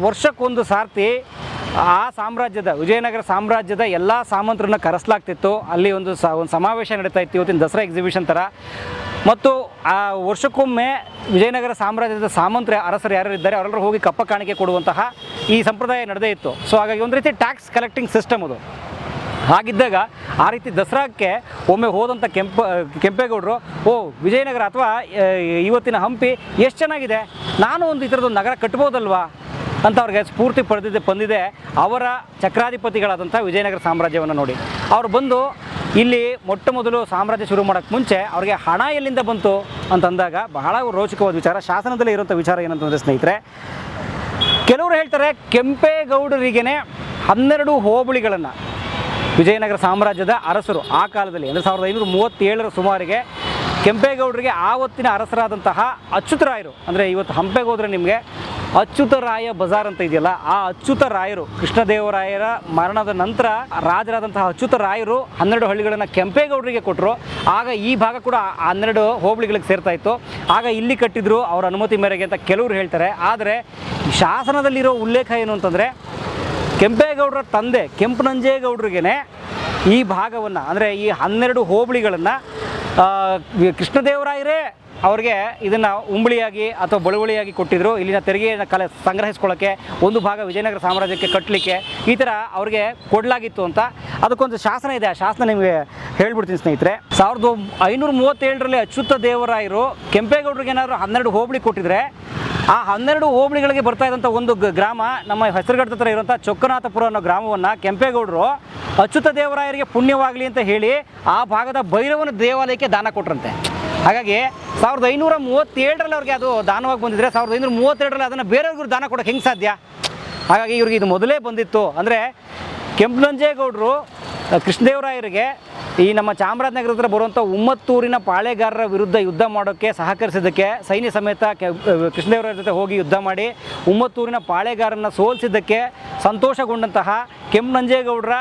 ವರ್ಷಕ್ಕೊಂದು ಸಾರ್ತಿ ಆ ಸಾಮ್ರಾಜ್ಯದ, ವಿಜಯನಗರ ಸಾಮ್ರಾಜ್ಯದ ಎಲ್ಲ ಸಾಮಂತರನ್ನು ಕರೆಸಲಾಗ್ತಿತ್ತು. ಅಲ್ಲಿ ಒಂದು ಸಮಾವೇಶ ನಡೀತಾ ಇತ್ತು, ಇವತ್ತಿನ ದಸರಾ ಎಕ್ಸಿಬಿಷನ್ ಥರ. ಮತ್ತು ಆ ವರ್ಷಕ್ಕೊಮ್ಮೆ ವಿಜಯನಗರ ಸಾಮ್ರಾಜ್ಯದ ಸಾಮಂತರ ಅರಸರು ಯಾರು ಇದ್ದಾರೆ ಅವರೆಲ್ಲರೂ ಹೋಗಿ ಕಪ್ಪ ಕಾಣಿಕೆ ಕೊಡುವಂತಹ ಈ ಸಂಪ್ರದಾಯ ನಡೆದೇ ಇತ್ತು. ಸೊ ಹಾಗಾಗಿ ಒಂದು ರೀತಿ ಟ್ಯಾಕ್ಸ್ ಕಲೆಕ್ಟಿಂಗ್ ಸಿಸ್ಟಮ್ ಅದು. ಹಾಗಿದ್ದಾಗ ಆ ರೀತಿ ದಸರಾಕ್ಕೆ ಒಮ್ಮೆ ಹೋದಂಥ ಕೆಂಪೇಗೌಡರು, ವಿಜಯನಗರ ಅಥವಾ ಇವತ್ತಿನ ಹಂಪಿ ಎಷ್ಟು ಚೆನ್ನಾಗಿದೆ, ನಾನು ಒಂದು ಈ ಥರದೊಂದು ನಗರ ಕಟ್ಬೋದಲ್ವಾ ಅಂತ ಅವ್ರಿಗೆ ಸ್ಫೂರ್ತಿ ಬಂದಿದೆ ಅವರ ಚಕ್ರಾಧಿಪತಿಗಳಾದಂಥ ವಿಜಯನಗರ ಸಾಮ್ರಾಜ್ಯವನ್ನು ನೋಡಿ. ಅವರು ಬಂದು ಇಲ್ಲಿ ಮೊಟ್ಟ ಮೊದಲು ಸಾಮ್ರಾಜ್ಯ ಶುರು ಮಾಡೋಕ್ಕೆ ಮುಂಚೆ ಅವ್ರಿಗೆ ಹಣ ಎಲ್ಲಿಂದ ಬಂತು ಅಂತಂದಾಗ ಬಹಳ ರೋಚಕವಾದ ವಿಚಾರ, ಶಾಸನದಲ್ಲಿ ಇರುವಂಥ ವಿಚಾರ ಏನಂತಂದರೆ ಸ್ನೇಹಿತರೆ, ಕೆಲವರು ಹೇಳ್ತಾರೆ ಕೆಂಪೇಗೌಡರಿಗೇ 12 ಹೋಬಳಿಗಳನ್ನು ವಿಜಯನಗರ ಸಾಮ್ರಾಜ್ಯದ ಅರಸರು ಆ ಕಾಲದಲ್ಲಿ, ಅಂದರೆ 1537ರ ಸುಮಾರಿಗೆ ಕೆಂಪೇಗೌಡರಿಗೆ ಆವತ್ತಿನ ಅರಸರಾದಂತಹ ಅಚ್ಯುತರಾಯರು, ಅಂದರೆ ಇವತ್ತು ಹಂಪೆಗೆ ಹೋದರೆ ನಿಮಗೆ ಅಚ್ಯುತರಾಯ ಬಜಾರ್ ಅಂತ ಇದೆಯಲ್ಲ, ಆ ಅಚ್ಯುತರಾಯರು ಕೃಷ್ಣದೇವರಾಯರ ಮರಣದ ನಂತರ ರಾಜರಾದಂತಹ ಅಚ್ಯುತರಾಯರು 12 ಹಳ್ಳಿಗಳನ್ನು ಕೆಂಪೇಗೌಡರಿಗೆ ಕೊಟ್ಟರು. ಆಗ ಈ ಭಾಗ ಕೂಡ 12 ಹೋಬಳಿಗಳಿಗೆ ಸೇರ್ತಾ ಇತ್ತು. ಆಗ ಇಲ್ಲಿ ಕಟ್ಟಿದ್ರು ಅವರ ಅನುಮತಿ ಮೇರೆಗೆ ಅಂತ ಕೆಲವರು ಹೇಳ್ತಾರೆ. ಆದರೆ ಶಾಸನದಲ್ಲಿರೋ ಉಲ್ಲೇಖ ಏನು ಅಂತಂದರೆ, ಕೆಂಪೇಗೌಡರ ತಂದೆ ಕೆಂಪನಂಜೇಗೌಡರಿಗೇ ಈ ಭಾಗವನ್ನು, ಅಂದರೆ ಈ 12 ಹೋಬಳಿಗಳನ್ನು ಕೃಷ್ಣದೇವರಾಯರೇ ಅವ್ರಿಗೆ ಇದನ್ನು ಉಂಬಳಿಯಾಗಿ ಅಥವಾ ಬಳುವಳಿಯಾಗಿ ಕೊಟ್ಟಿದ್ದರು. ಇಲ್ಲಿನ ತೆರಿಗೆಯನ್ನು ಸಂಗ್ರಹಿಸ್ಕೊಳ್ಳೋಕ್ಕೆ, ಒಂದು ಭಾಗ ವಿಜಯನಗರ ಸಾಮ್ರಾಜ್ಯಕ್ಕೆ ಕಟ್ಟಲಿಕ್ಕೆ, ಈ ಥರ ಅವ್ರಿಗೆ ಕೊಡಲಾಗಿತ್ತು ಅಂತ ಅದಕ್ಕೊಂದು ಶಾಸನ ಇದೆ. ಆ ಶಾಸನ ನಿಮಗೆ ಹೇಳ್ಬಿಡ್ತೀನಿ ಸ್ನೇಹಿತರೆ. 1537ರಲ್ಲಿ ಅಚ್ಯುತ ದೇವರಾಯರು ಕೆಂಪೇಗೌಡರಿಗೆ ಏನಾದರೂ 12 ಹೋಬಳಿ ಕೊಟ್ಟಿದ್ರೆ, ಆ 12 ಹೋಬಳಿಗಳಿಗೆ ಬರ್ತಾ ಇದ್ದಂಥ ಒಂದು ಗ್ರಾಮ, ನಮ್ಮ ಹೆಸರುಘಟ್ಟದ ಹತ್ರ ಇರುವಂಥ ಚೊಕ್ಕನಾಥಪುರ ಅನ್ನೋ ಗ್ರಾಮವನ್ನು ಕೆಂಪೇಗೌಡರು ಅಚ್ಯುತ ದೇವರಾಯರಿಗೆ ಪುಣ್ಯವಾಗಲಿ ಅಂತ ಹೇಳಿ ಆ ಭಾಗದ ಭೈರವನ ದೇವಾಲಯಕ್ಕೆ ದಾನ ಕೊಟ್ರಂತೆ. ಹಾಗಾಗಿ 1537ರಲ್ಲಿ ಅವ್ರಿಗೆ ಅದು ದಾನವಾಗಿ ಬಂದಿದ್ರೆ 1532ರಲ್ಲಿ ಅದನ್ನು ಬೇರೆಯವ್ರಿಗೂ ದಾನ ಕೊಡೋಕ್ಕೆ ಹೆಂಗೆ ಸಾಧ್ಯ? ಹಾಗಾಗಿ ಇವ್ರಿಗೆ ಇದು ಮೊದಲೇ ಬಂದಿತ್ತು. ಅಂದರೆ ಕೆಂಪನಂಜೇಗೌಡರು ಕೃಷ್ಣದೇವರಾಯರಿಗೆ ಈ ನಮ್ಮ ಚಾಮರಾಜನಗರದ ಹತ್ರ ಬರುವಂಥ ಉಮ್ಮತ್ತೂರಿನ ಪಾಳೆಗಾರರ ವಿರುದ್ಧ ಯುದ್ಧ ಮಾಡೋಕ್ಕೆ ಸಹಕರಿಸಿದ್ದಕ್ಕೆ ಸೈನ್ಯ ಸಮೇತ ಕೃಷ್ಣದೇವರಾಯರ ಜೊತೆ ಹೋಗಿ ಯುದ್ಧ ಮಾಡಿ ಉಮ್ಮತ್ತೂರಿನ ಪಾಳೆಗಾರರನ್ನು ಸೋಲಿಸಿದ್ದಕ್ಕೆ ಸಂತೋಷಗೊಂಡಂತಹ ಕೆಂಪನಂಜೇಗೌಡರ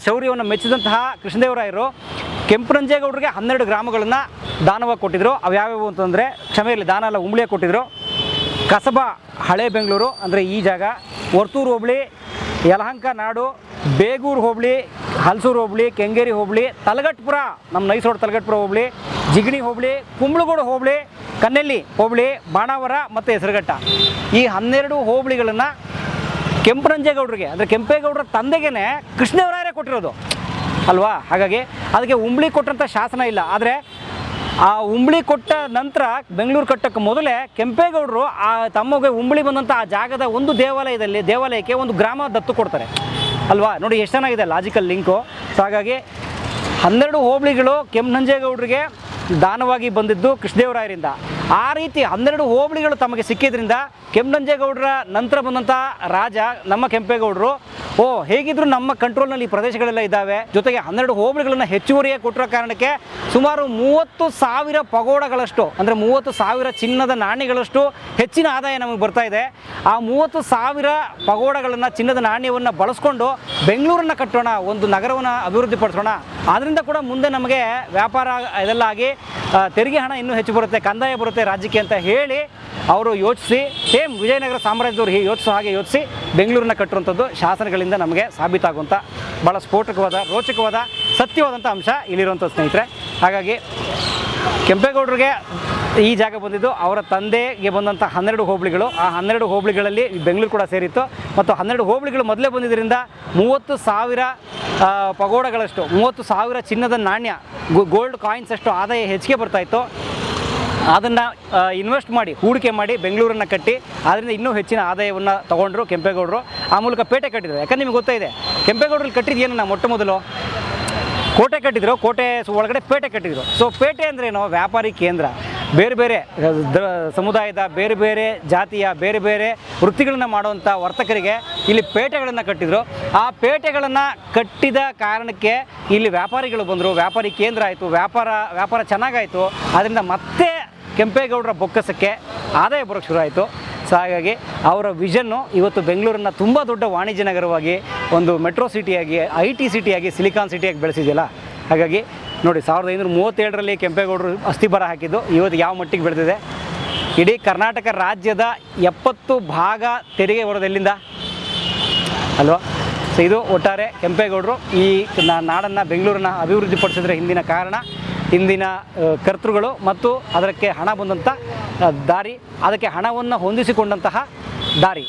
ಶೌರ್ಯವನ್ನು ಮೆಚ್ಚಿದಂತಹ ಕೃಷ್ಣದೇವರಾಯರು ಕೆಂಪನಂಜೇಗೌಡರಿಗೆ 12 ಗ್ರಾಮಗಳನ್ನು ದಾನವಾಗಿ ಕೊಟ್ಟಿದ್ದರು. ಅವು ಯಾವ್ಯಾವು ಅಂತಂದರೆ, ಕ್ಷಮೆಯಲ್ಲಿ ದಾನ ಅಲ್ಲ, ಉಂಬ್ಳಿಯಾಗಿ ಕೊಟ್ಟಿದ್ದರು. ಕಸಬಾ ಹಳೆ ಬೆಂಗಳೂರು ಅಂದರೆ ಈ ಜಾಗ, ವರ್ತೂರು ಹೋಬಳಿ, ಯಲಹಂಕ ನಾಡು, ಬೇಗೂರು ಹೋಬಳಿ, ಹಲಸೂರು ಹೋಬಳಿ, ಕೆಂಗೇರಿ ಹೋಬಳಿ, ತಲಗಟ್ಪುರ ನಮ್ಮ ನೈಸೋಡ್ ತಲಗಟ್ಪುರ ಹೋಬಳಿ, ಜಿಗಣಿ ಹೋಬಳಿ, ಕುಂಬಳಗೋಡು ಹೋಬಳಿ, ಕನ್ನೆಲ್ಲಿ ಹೋಬಳಿ, ಬಾಣಾವರ ಮತ್ತು ಹೆಸರುಘಟ್ಟ, ಈ 12 ಹೋಬಳಿಗಳನ್ನು ಕೆಂಪನಂಜೇಗೌಡರಿಗೆ ಅಂದರೆ ಕೆಂಪೇಗೌಡರ ತಂದೆಗೇ ಕೃಷ್ಣದೇವರಾಯರೇ ಕೊಟ್ಟಿರೋದು ಅಲ್ವಾ. ಹಾಗಾಗಿ ಅದಕ್ಕೆ ಉಂಬ್ಳಿ ಕೊಟ್ಟಂಥ ಶಾಸನ ಇಲ್ಲ. ಆದರೆ ಆ ಉಂಬ್ಳಿ ಕೊಟ್ಟ ನಂತರ ಬೆಂಗಳೂರು ಕಟ್ಟಕ್ಕೆ ಮೊದಲೇ ಕೆಂಪೇಗೌಡರು ಆ ತಮಗೆ ಉಂಬ್ಳಿ ಬಂದಂಥ ಆ ಜಾಗದ ಒಂದು ದೇವಾಲಯಕ್ಕೆ ಒಂದು ಗ್ರಾಮ ದತ್ತು ಕೊಡ್ತಾರೆ ಅಲ್ವಾ. ನೋಡಿ ಎಷ್ಟು ಚೆನ್ನಾಗಿದೆ ಲಾಜಿಕಲ್ ಲಿಂಕು. ಸೊ ಹಾಗಾಗಿ 12 ಹೋಬಳಿಗಳು ಕೆಂಪನಂಜೇಗೌಡರಿಗೆ ದಾನವಾಗಿ ಬಂದಿದ್ದು ಕೃಷ್ಣದೇವರಾಯರಿಂದ. ಆ ರೀತಿ 12 ಹೋಬಳಿಗಳು ತಮಗೆ ಸಿಕ್ಕಿದ್ರಿಂದ ಕೆಂಪನಂಜೇಗೌಡರ ನಂತರ ಬಂದಂಥ ರಾಜ ನಮ್ಮ ಕೆಂಪೇಗೌಡರು ಹೇಗಿದ್ರು ನಮ್ಮ ಕಂಟ್ರೋಲ್ನಲ್ಲಿ ಈ ಪ್ರದೇಶಗಳೆಲ್ಲ ಇದ್ದಾವೆ, ಜೊತೆಗೆ 12 ಹೋಬಳಿಗಳನ್ನು ಹೆಚ್ಚುವರಿಯಾಗಿ ಕೊಟ್ಟಿರೋ ಕಾರಣಕ್ಕೆ ಸುಮಾರು 30,000 ಪಗೋಡಗಳಷ್ಟು ಅಂದರೆ 30,000 ಚಿನ್ನದ ನಾಣ್ಯಗಳಷ್ಟು ಹೆಚ್ಚಿನ ಆದಾಯ ನಮಗೆ ಬರ್ತಾ ಇದೆ. ಆ 30,000 ಪಗೋಡಗಳನ್ನು, ಚಿನ್ನದ ನಾಣ್ಯವನ್ನು ಬಳಸ್ಕೊಂಡು ಬೆಂಗಳೂರನ್ನು ಕಟ್ಟೋಣ, ಒಂದು ನಗರವನ್ನು ಅಭಿವೃದ್ಧಿಪಡಿಸೋಣ. ಅದರಿಂದ ಕೂಡ ಮುಂದೆ ನಮಗೆ ವ್ಯಾಪಾರ ಇದೆಲ್ಲ ಆಗಿ ತೆರಿಗೆ ಹಣ ಇನ್ನೂ ಹೆಚ್ಚು ಬರುತ್ತೆ, ಕಂದಾಯ ಬರುತ್ತೆ ರಾಜ್ಯಕ್ಕೆ ಅಂತ ಹೇಳಿ ಅವರು ಯೋಚಿಸಿ, ಸೇಮ್ ವಿಜಯನಗರ ಸಾಮ್ರಾಜ್ಯದವರು ಯೋಚಿಸಿ ಬೆಂಗಳೂರನ್ನ ಕಟ್ಟುವಂಥದ್ದು ಶಾಸನಗಳಿಂದ ನಮಗೆ ಸಾಬೀತಾಗುವಂಥ ಭಾಳ ಸ್ಫೋಟಕವಾದ, ರೋಚಕವಾದ, ಸತ್ಯವಾದಂಥ ಅಂಶ ಇಲ್ಲಿರುವಂಥ ಸ್ನೇಹಿತರೆ. ಹಾಗಾಗಿ ಕೆಂಪೇಗೌಡರಿಗೆ ಈ ಜಾಗ ಬಂದಿದ್ದು ಅವರ ತಂದೆಗೆ ಬಂದಂಥ 12 ಹೋಬಳಿಗಳು. ಆ 12 ಹೋಬಳಿಗಳಲ್ಲಿ ಬೆಂಗಳೂರು ಕೂಡ ಸೇರಿತ್ತು. ಮತ್ತು 12 ಹೋಬಳಿಗಳು ಮೊದಲೇ ಬಂದಿದ್ದರಿಂದ 30,000 ಪಗೋಡಗಳಷ್ಟು, 30,000 ಚಿನ್ನದ ನಾಣ್ಯ, ಗೋಲ್ಡ್ ಕಾಯಿನ್ಸ್ ಅಷ್ಟು ಆದಾಯ ಹೆಚ್ಚಿಗೆ ಬರ್ತಾಯಿತ್ತು. ಅದನ್ನು ಇನ್ವೆಸ್ಟ್ ಮಾಡಿ, ಹೂಡಿಕೆ ಮಾಡಿ ಬೆಂಗಳೂರನ್ನು ಕಟ್ಟಿ ಅದರಿಂದ ಇನ್ನೂ ಹೆಚ್ಚಿನ ಆದಾಯವನ್ನು ತೊಗೊಂಡ್ರು ಕೆಂಪೇಗೌಡರು. ಆ ಮೂಲಕ ಪೇಟೆ ಕಟ್ಟಿದ್ರು. ಯಾಕಂದ್ರೆ ನಿಮ್ಗೆ ಗೊತ್ತಾಯಿದೆ ಕೆಂಪೇಗೌಡರಲ್ಲಿ ಕಟ್ಟಿದ್ದು ಏನು, ಮೊಟ್ಟ ಮೊದಲು ಕೋಟೆ ಕಟ್ಟಿದ್ರು, ಕೋಟೆ ಒಳಗಡೆ ಪೇಟೆ ಕಟ್ಟಿದ್ರು. ಸೊ ಪೇಟೆ ಅಂದ್ರೇನು, ವ್ಯಾಪಾರಿ ಕೇಂದ್ರ. ಬೇರೆ ಬೇರೆ ಸಮುದಾಯದ ಬೇರೆ ಬೇರೆ ಜಾತಿಯ ಬೇರೆ ಬೇರೆ ವೃತ್ತಿಗಳನ್ನು ಮಾಡುವಂಥ ವರ್ತಕರಿಗೆ ಇಲ್ಲಿ ಪೇಟೆಗಳನ್ನು ಕಟ್ಟಿದರು. ಆ ಪೇಟೆಗಳನ್ನು ಕಟ್ಟಿದ ಕಾರಣಕ್ಕೆ ಇಲ್ಲಿ ವ್ಯಾಪಾರಿಗಳು ಬಂದರು, ವ್ಯಾಪಾರಿ ಕೇಂದ್ರ ಆಯಿತು, ವ್ಯಾಪಾರ ಚೆನ್ನಾಗಾಯಿತು. ಅದರಿಂದ ಮತ್ತೆ ಕೆಂಪೇಗೌಡರ ಬೊಕ್ಕಸಕ್ಕೆ ಆದಾಯ ಬರೋಕ್ಕೆ ಶುರು ಆಯಿತು. ಸೊ ಹಾಗಾಗಿ ಅವರ ವಿಷನ್ನು ಇವತ್ತು ಬೆಂಗಳೂರನ್ನು ತುಂಬ ದೊಡ್ಡ ವಾಣಿಜ್ಯ ನಗರವಾಗಿ, ಒಂದು ಮೆಟ್ರೋ ಸಿಟಿಯಾಗಿ, IT ಸಿಟಿಯಾಗಿ, ಸಿಲಿಕಾನ್ ಸಿಟಿಯಾಗಿ ಬೆಳೆಸಿದೆಯಲ್ಲ. ಹಾಗಾಗಿ ನೋಡಿ 1537ರಲ್ಲಿ ಕೆಂಪೇಗೌಡರು ಅಸ್ಥಿಬರ ಹಾಕಿದ್ದು ಇವತ್ತು ಯಾವ ಮಟ್ಟಿಗೆ ಬೆಳೆದಿದೆ. ಇಡೀ ಕರ್ನಾಟಕ ರಾಜ್ಯದ 70 ಭಾಗ ತೆರಿಗೆ ಬರೋದು ಎಲ್ಲಿಂದ ಅಲ್ವಾ. ಸೊ ಇದು ಒಟ್ಟಾರೆ ಕೆಂಪೇಗೌಡರು ಈ ನಾಡನ್ನು, ಬೆಂಗಳೂರನ್ನು ಅಭಿವೃದ್ಧಿಪಡಿಸಿದ್ರೆ ಹಿಂದಿನ ಕಾರಣ, ಹಿಂದಿನ ಕರ್ತೃಗಳು ಮತ್ತು ಅದಕ್ಕೆ ಹಣ ಬಂದಂಥ ದಾರಿ, ಅದಕ್ಕೆ ಹಣವನ್ನು ಹೊಂದಿಸಿಕೊಂಡಂತಹ ದಾರಿ.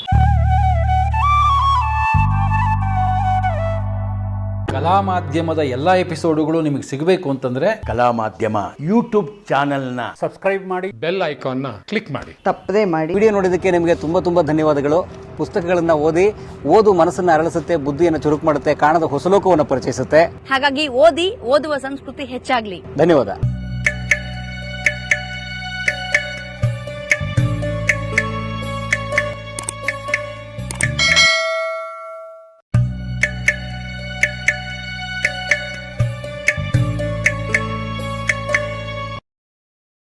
ಕಲಾ ಮಾಧ್ಯಮದ ಎಲ್ಲ ಎಪಿಸೋಡುಗಳು ನಿಮಗೆ ಸಿಗಬೇಕು ಅಂತಂದ್ರೆ ಕಲಾ ಮಾಧ್ಯಮ ಯೂಟ್ಯೂಬ್ ಚಾನೆಲ್ನ ಸಬ್ಸ್ಕ್ರೈಬ್ ಮಾಡಿ, ಬೆಲ್ ಐಕಾನ್ನ ಕ್ಲಿಕ್ ಮಾಡಿ, ತಪ್ಪದೇ ಮಾಡಿ. ವಿಡಿಯೋ ನೋಡಿದ್ದಕ್ಕೆ ನಿಮಗೆ ತುಂಬ ಧನ್ಯವಾದಗಳು. ಪುಸ್ತಕಗಳನ್ನು ಓದು ಮನಸ್ಸನ್ನು ಅರಳಿಸುತ್ತೆ, ಬುದ್ಧಿಯನ್ನು ಚುರುಕು ಮಾಡುತ್ತೆ, ಕಾಣದ ಹೊಸ ಲೋಕವನ್ನು ಪರಿಚಯಿಸುತ್ತೆ. ಹಾಗಾಗಿ ಓದುವ ಸಂಸ್ಕೃತಿ ಹೆಚ್ಚಾಗ್ಲಿ. ಧನ್ಯವಾದ.